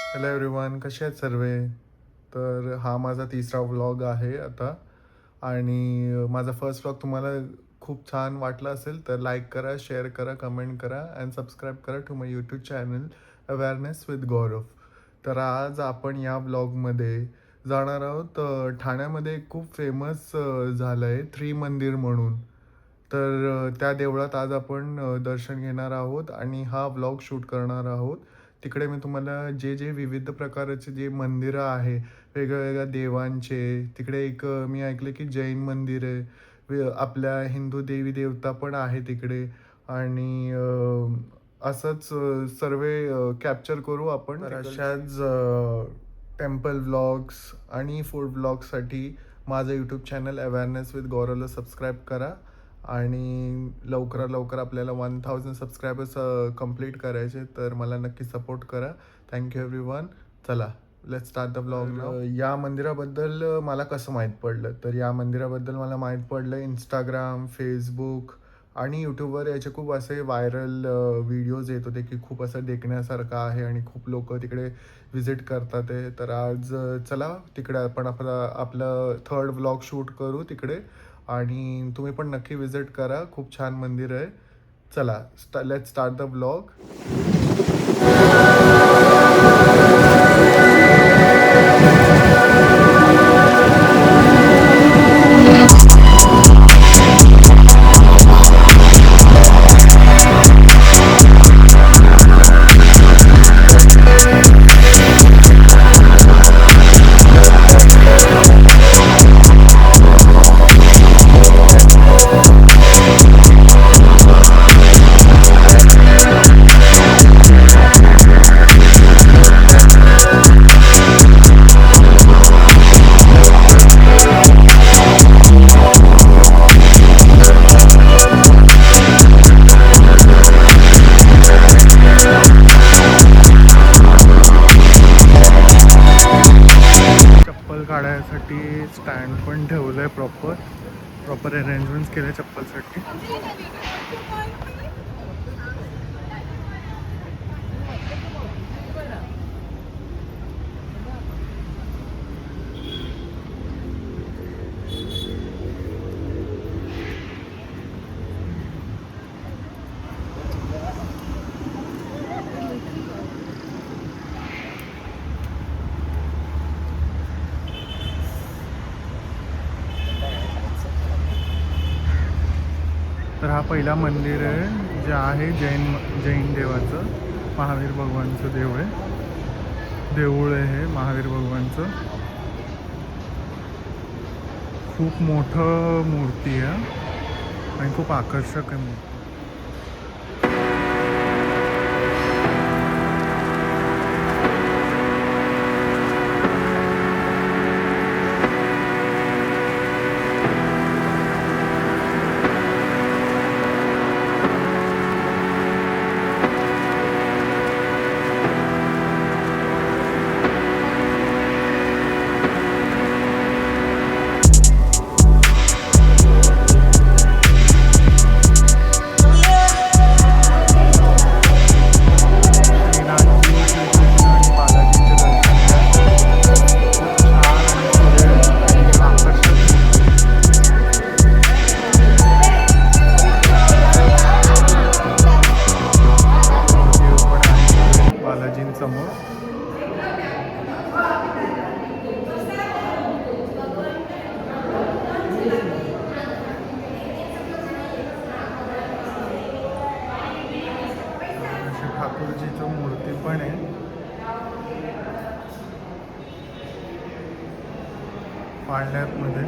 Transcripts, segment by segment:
Hello everyone, कसे आहेत सर्व? तर हा माझा तिसरा व्लॉग आहे आता. आणि माझा फर्स्ट व्लॉग तुम्हाला खूप छान वाटला असेल तर लाईक करा, शेअर करा, कमेंट करा अँड सबस्क्राईब करा to my YouTube channel awareness with Gaurav. तर आज आपण या व्लॉगमध्ये जाणार आहोत ठाण्यामध्ये एक खूप फेमस झालं आहे थ्री मंदिर म्हणून. तर त्या देवळात आज आपण दर्शन घेणार आहोत आणि हा व्लॉग शूट करणार आहोत. तिकडे मी तुम्हाला जे जे विविध प्रकारचे जे मंदिरं आहे वेगवेगळ्या देवांचे, तिकडे एक मी ऐकलं की जैन मंदिर आहे, आपल्या हिंदू देवी देवता पण आहे तिकडे. आणि असंच सर्व कॅप्चर करू आपण. तर अशाच टेम्पल व्लॉग्स आणि फूड व्लॉग्ससाठी माझं यूट्यूब चॅनल अवेअरनेस विथ गौरवला सबस्क्राईब करा. आणि लवकरात लवकर आपल्याला 1000 सबस्क्रायबर्स कंप्लीट करायचे, तर मला नक्की सपोर्ट करा. Thank you everyone. चला, लेट्स स्टार्ट द ब्लॉग नाव. या मंदिराबद्दल मला कसं माहीत पडलं, तर या मंदिराबद्दल मला माहीत पडलं इंस्टाग्राम, फेसबुक आणि यूट्यूबवर याचे खूप असे व्हायरल व्हिडिओज येत होते की खूप असं देखण्यासारखं आहे आणि खूप लोक तिकडे व्हिजिट करतात आहे. तर आज चला तिकडे आपण आपलं थर्ड व्लॉग शूट करू तिकडे. आणि तुम्ही पण नक्की विजिट करा, खूप छान मंदिर आहे. चला, लेट्स स्टार्ट द ब्लॉग. चप्पल काढायसाठी स्टँड पण ठेवलं आहे, प्रॉपर अरेंजमेंट्स केले चप्पलसाठी. तर हा पहिला मंदिर आहे जे आहे जैन देवाचं, महावीर भगवानचं देऊळ आहे हे महावीर भगवानचं. खूप मोठं मूर्ती आहे आणि खूप आकर्षक आहे मूर्ती. ठाकूरजीचं मूर्ती पण आहे पाळण्यामध्ये.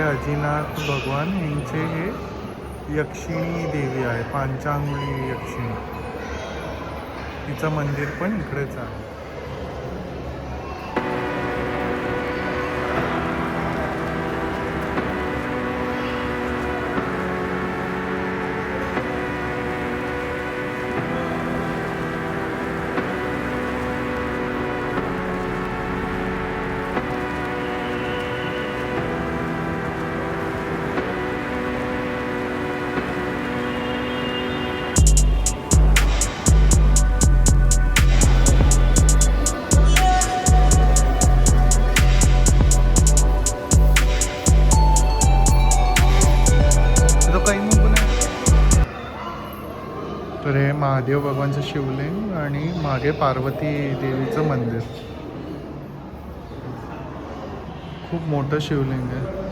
अजिनाथ भगवान यांचे हे यक्षिणी देवी आहे, पांचांगुळी यक्षिणी. तिचं मंदिर पण इकडेच आहे. तर हे महादेव भगवानचं शिवलिंग आणि मागे पार्वती देवीचं मंदिर. खूप मोठं शिवलिंग आहे.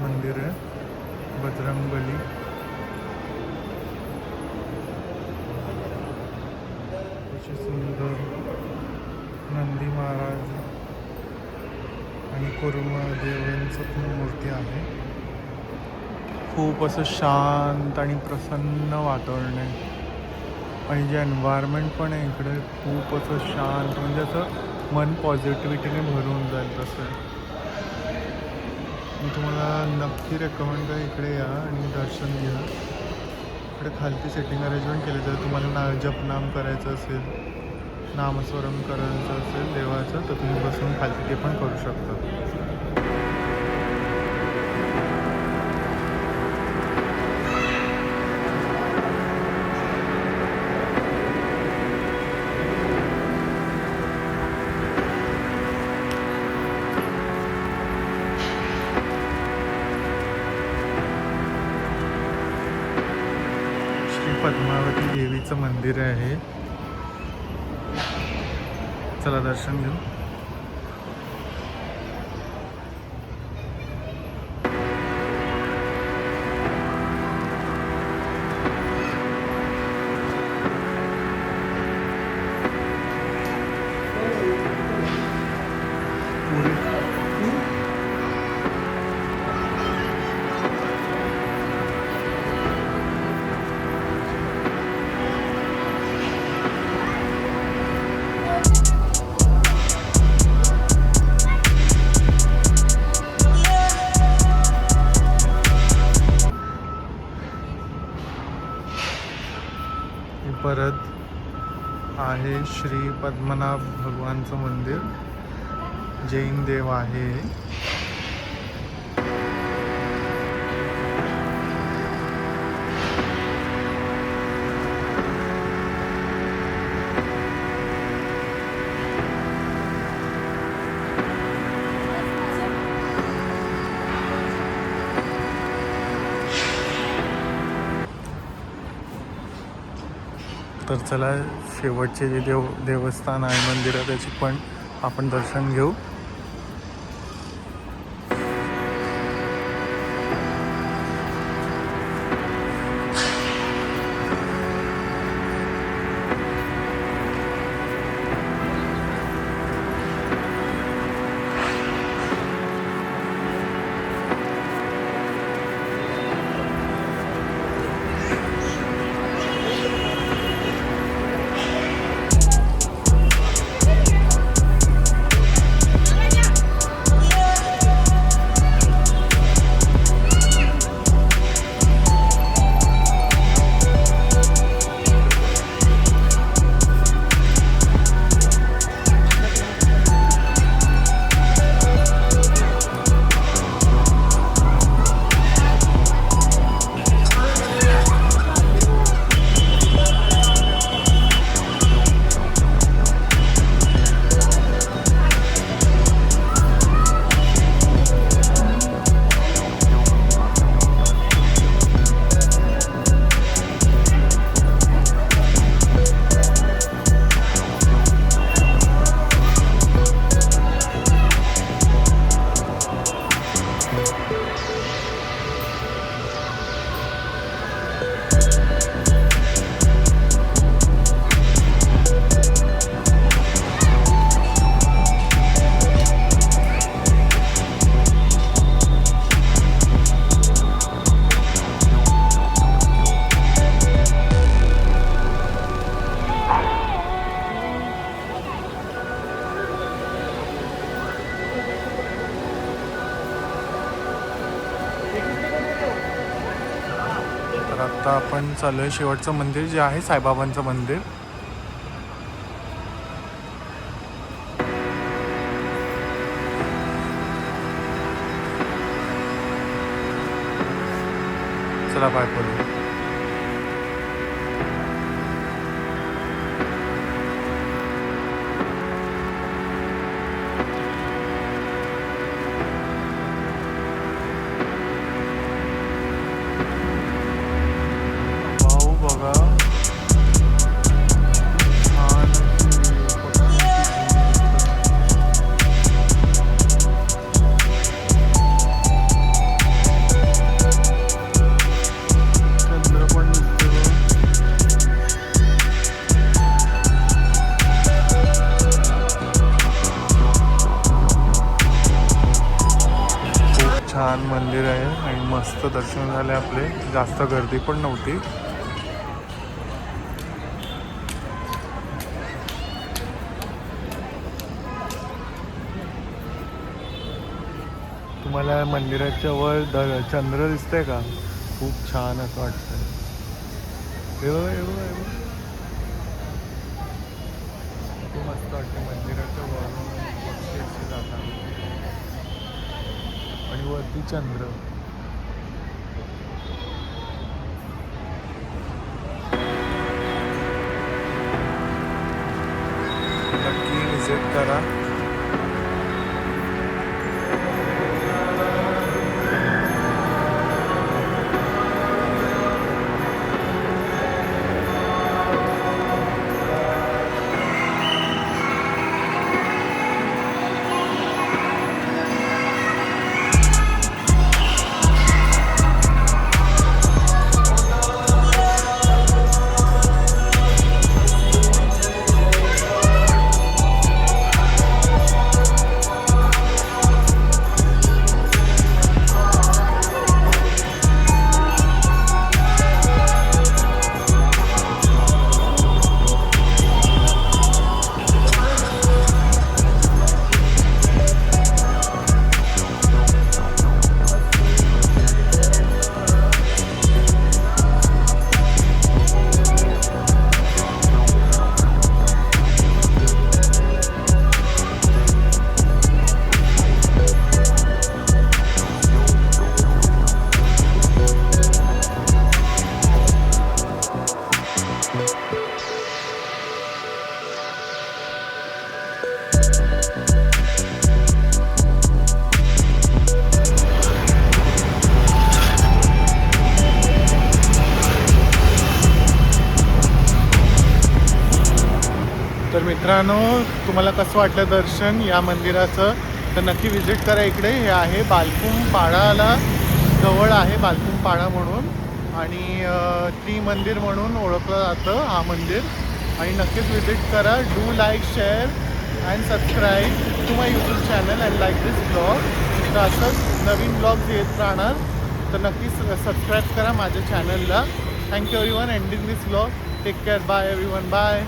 मंदिर आहे बजरंगबली. सुंदर नंदी महाराज आणि कुर्मदेवांचं पण मूर्ती आहे. खूप असं शांत आणि प्रसन्न वातावरण आहे आणि जे एन्व्हायरमेंट पण आहे इकडे खूप असं शांत, म्हणजे असं मन पॉझिटिव्हिटीने भरून जाईल तसं. मी तुम्हाला नक्की रेकमेंड आहे इकडे या आणि दर्शन घ्या. इकडे खालती सेटिंग अरेंजमेंट केले जर तुम्हाला जपनाम करायचं असेल, नामस्मरण करायचं असेल देवाचं, तर तुम्ही बसून खालती ते पण करू शकता. श्री पद्मावती देवीचं मंदिर आहे. चला दर्शन घेऊ. परत आहे श्री पद्मनाभ भगवानचं मंदिर. जैन देव आहे. तर चला शेवटचे जे देवस्थान आहे मंदिर आहे त्याची पण आपण दर्शन घेऊ. तर आता आपण चालू आहे शेवटचं मंदिर जे आहे साईबाबांचं मंदिर. चला पाय पडू. भाऊ बघा छान चंद्र पण दिसतो. खूप छान मंदिर आहे आणि मस्त दर्शन झाले आपले. जास्त गर्दी पण नव्हती. तुम्हाला मंदिराच्या वर चंद्र दिसतंय का? खूप छान असं वाटतंय. हे बघा, हे बघा, हे बघा. खूप मस्त वाटतं मंदिराच्या वर पक्षी असे जातात आणि वरती चंद्र. नक्की विजिट करा. तर मित्रांनो, तुम्हाला कसं वाटलं दर्शन या मंदिराचं? तर नक्की विजिट करा इकडे. हे आहे बालकुम पाडाला जवळ आहे बालकुम पाडा म्हणून, आणि त्रिमंदिर म्हणून ओळखलं जातं हा मंदिर. आणि नक्कीच विजिट करा. Do like, share and subscribe to my YouTube channel and like this blog. तर असंच नवीन ब्लॉग्स येत राहणार, तर नक्कीच सबस्क्राईब करा माझ्या चॅनलला. Thank you everyone. Ending this blog. Take care. Bye everyone. Bye.